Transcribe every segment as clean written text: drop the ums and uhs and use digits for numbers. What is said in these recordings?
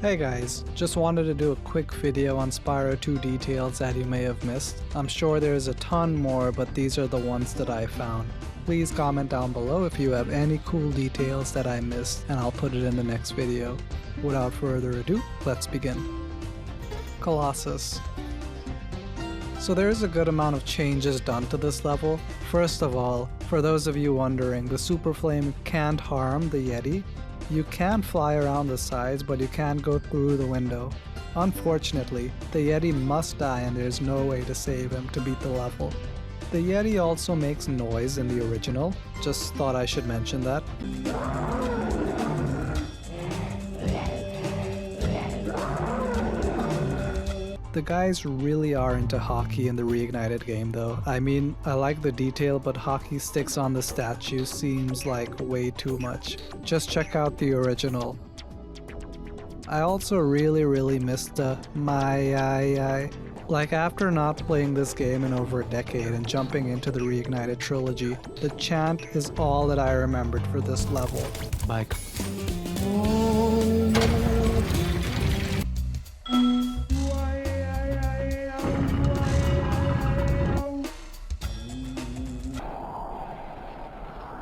Hey guys, just wanted to do a quick video on Spyro 2 details that you may have missed. I'm sure there's a ton more, but these are the ones that I found. Please comment down below if you have any cool details that I missed and I'll put it in the next video. Without further ado, let's begin. Colossus. So there's a good amount of changes done to this level. First of all, for those of you wondering, the Superflame can't harm the Yeti. You can fly around the sides, but you can't go through the window. Unfortunately, the Yeti must die and there's no way to save him to beat the level. The Yeti also makes noise in the original, just thought I should mention that. The guys really are into hockey in the Reignited game though. I mean, I like the detail, but hockey sticks on the statue seems like way too much. Just check out the original. I also really missed the my. Like after not playing this game in over a decade and jumping into the Reignited trilogy, the chant is all that I remembered for this level. Like,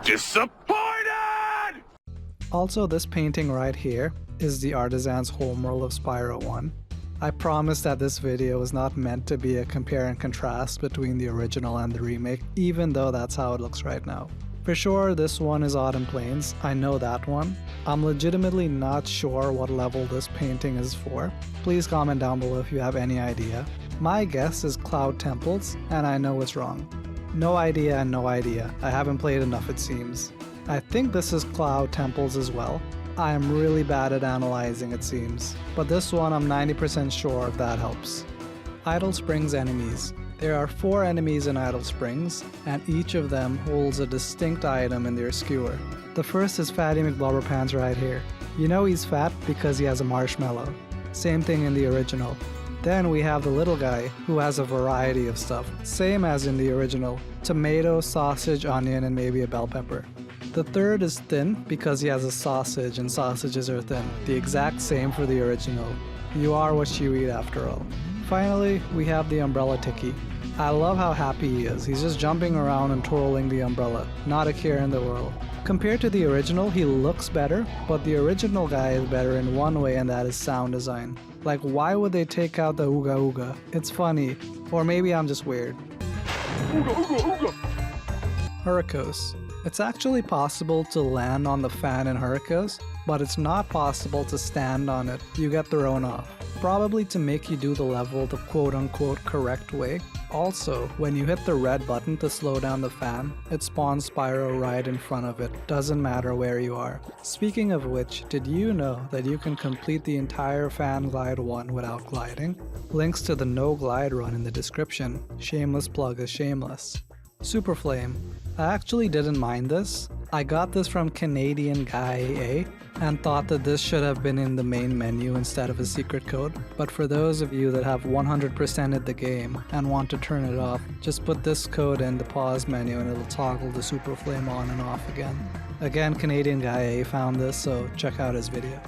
disappointed! Also, this painting right here is the artisan's homeworld of Spyro 1. I promise that this video is not meant to be a compare and contrast between the original and the remake, even though that's how it looks right now. For sure, this one is Autumn Plains, I know that one. I'm legitimately not sure what level this painting is for. Please comment down below if you have any idea. My guess is Cloud Temples, and I know it's wrong. No idea and no idea. I haven't played enough it seems. I think this is Cloud Temples as well. I am really bad at analyzing it seems. But this one I'm 90% sure if that helps. Idle Springs enemies. There are 4 enemies in Idle Springs, and each of them holds a distinct item in their skewer. The first is Fatty McBlubberpants right here. You know he's fat because he has a marshmallow. Same thing in the original. Then we have the little guy, who has a variety of stuff, same as in the original. Tomato, sausage, onion, and maybe a bell pepper. The third is Thin, because he has a sausage and sausages are thin, the exact same for the original. You are what you eat after all. Finally, we have the umbrella Tiki. I love how happy he is, he's just jumping around and twirling the umbrella, not a care in the world. Compared to the original, he looks better, but the original guy is better in one way and that is sound design. Like, why would they take out the ooga ooga? It's funny. Or maybe I'm just weird. Ooga, ooga, ooga. Hurricos. It's actually possible to land on the fan in Hurricos, but it's not possible to stand on it. You get thrown off. Probably to make you do the level the quote-unquote correct way. Also, when you hit the red button to slow down the fan, it spawns Spyro right in front of it, doesn't matter where you are. Speaking of which, did you know that you can complete the entire Fan Glide 1 without gliding? Links to the no glide run in the description. Shameless plug is shameless. Superflame. I actually didn't mind this. I got this from Canadian Guy A and thought that this should have been in the main menu instead of a secret code, but for those of you that have 100%ed the game and want to turn it off, just put this code in the pause menu and it'll toggle the Superflame on and off again. Again, Canadian Guy A found this, so check out his video.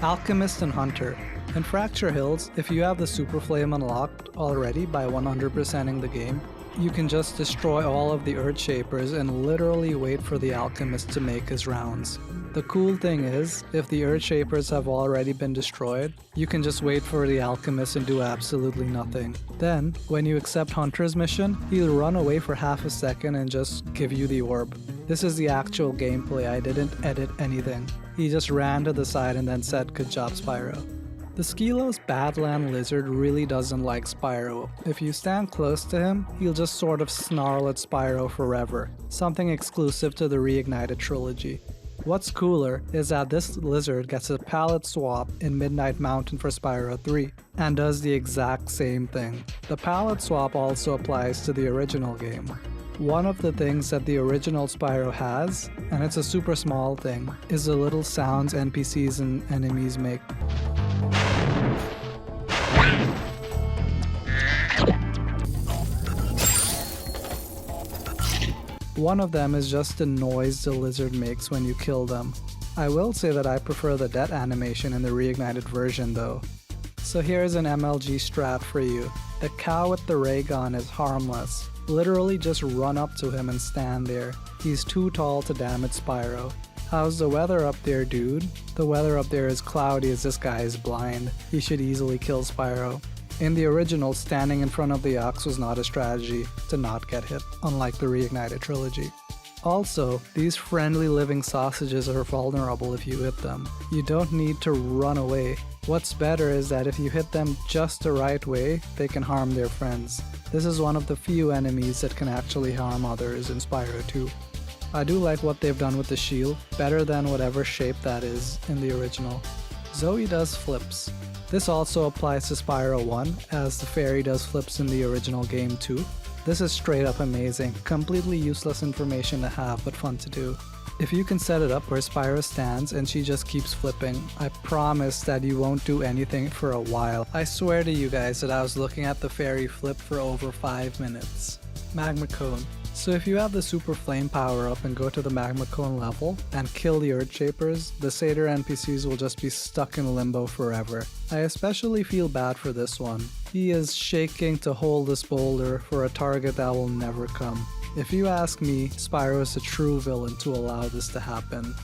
Alchemist Hunter. In Fracture Hills, if you have the Superflame unlocked already by 100%ing the game, you can just destroy all of the Earthshapers and literally wait for the Alchemist to make his rounds. The cool thing is, if the Earthshapers have already been destroyed, you can just wait for the Alchemist and do absolutely nothing. Then, when you accept Hunter's mission, he'll run away for half a second and just give you the orb. This is the actual gameplay, I didn't edit anything. He just ran to the side and then said, "Good job, Spyro." The Skelos Badlands lizard really doesn't like Spyro. If you stand close to him, he'll just sort of snarl at Spyro forever, something exclusive to the Reignited trilogy. What's cooler is that this lizard gets a palette swap in Midnight Mountain for Spyro 3, and does the exact same thing. The palette swap also applies to the original game. One of the things that the original Spyro has, and it's a super small thing, is the little sounds NPCs and enemies make. One of them is just the noise the lizard makes when you kill them. I will say that I prefer the death animation in the reignited version though. So here's an MLG strat for you. The cow with the ray gun is harmless. Literally just run up to him and stand there. He's too tall to damage Spyro. How's the weather up there, dude? The weather up there is cloudy as this guy is blind. He should easily kill Spyro. In the original, standing in front of the ox was not a strategy to not get hit, unlike the reignited trilogy. Also, these friendly living sausages are vulnerable if you hit them. You don't need to run away. What's better is that if you hit them just the right way, they can harm their friends. This is one of the few enemies that can actually harm others in Spyro 2. I do like what they've done with the shield, better than whatever shape that is in the original. Zoey does flips. This also applies to Spyro 1, as the fairy does flips in the original game too. This is straight up amazing, completely useless information to have but fun to do. If you can set it up where Spyro stands and she just keeps flipping, I promise that you won't do anything for a while. I swear to you guys that I was looking at the fairy flip for over 5 minutes. Magma Cone. So if you have the Superflame power up and go to the Magma Cone level and kill the Earthshapers, the Satyr NPCs will just be stuck in limbo forever. I especially feel bad for this one. He is shaking to hold this boulder for a target that will never come. If you ask me, Spyro is a true villain to allow this to happen.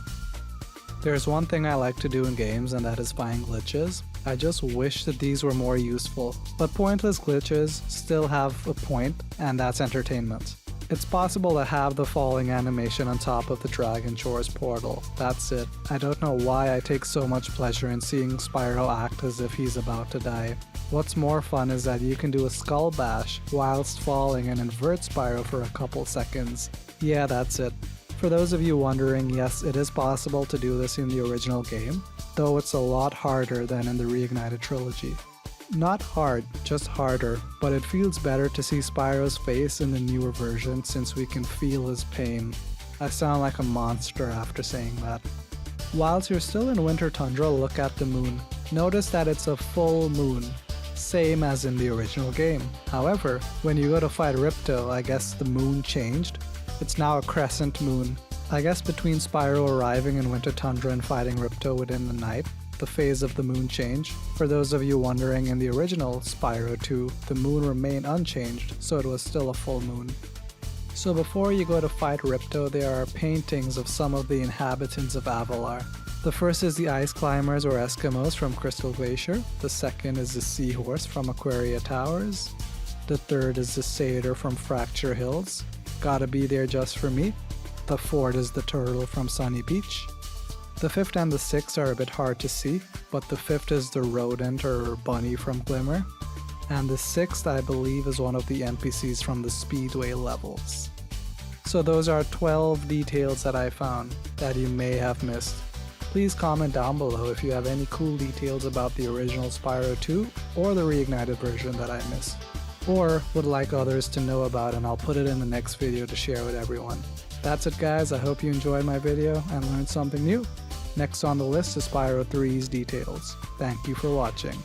There's one thing I like to do in games, and that is find glitches. I just wish that these were more useful, but pointless glitches still have a point, and that's entertainment. It's possible to have the falling animation on top of the Dragon Shores portal. That's it. I don't know why I take so much pleasure in seeing Spyro act as if he's about to die. What's more fun is that you can do a skull bash whilst falling and invert Spyro for a couple seconds. Yeah, that's it. For those of you wondering, yes, it is possible to do this in the original game, though it's a lot harder than in the reignited trilogy. Not hard, just harder, but it feels better to see Spyro's face in the newer version since we can feel his pain. I sound like a monster after saying that. Whilst you're still in Winter Tundra, look at the moon. Notice that it's a full moon, same as in the original game. However, when you go to fight Ripto, I guess the moon changed. It's now a crescent moon. I guess between Spyro arriving in Winter Tundra and fighting Ripto within the night, the phase of the moon changed. For those of you wondering, in the original Spyro 2, the moon remained unchanged, so it was still a full moon. So before you go to fight Ripto, there are paintings of some of the inhabitants of Avalar. The first is the Ice Climbers or Eskimos from Crystal Glacier, the second is the Seahorse from Aquaria Towers, the third is the Satyr from Fracture Hills, Gotta Be There Just For Me, the fourth is the Turtle from Sunny Beach. The fifth and the sixth are a bit hard to see, but the fifth is the Rodent or Bunny from Glimmer, and the sixth I believe is one of the NPCs from the Speedway levels. So those are 12 details that I found that you may have missed. Please comment down below if you have any cool details about the original Spyro 2 or the reignited version that I missed, or would like others to know about, and I'll put it in the next video to share with everyone. That's it guys, I hope you enjoyed my video and learned something new. Next on the list is Spyro 3's details. Thank you for watching.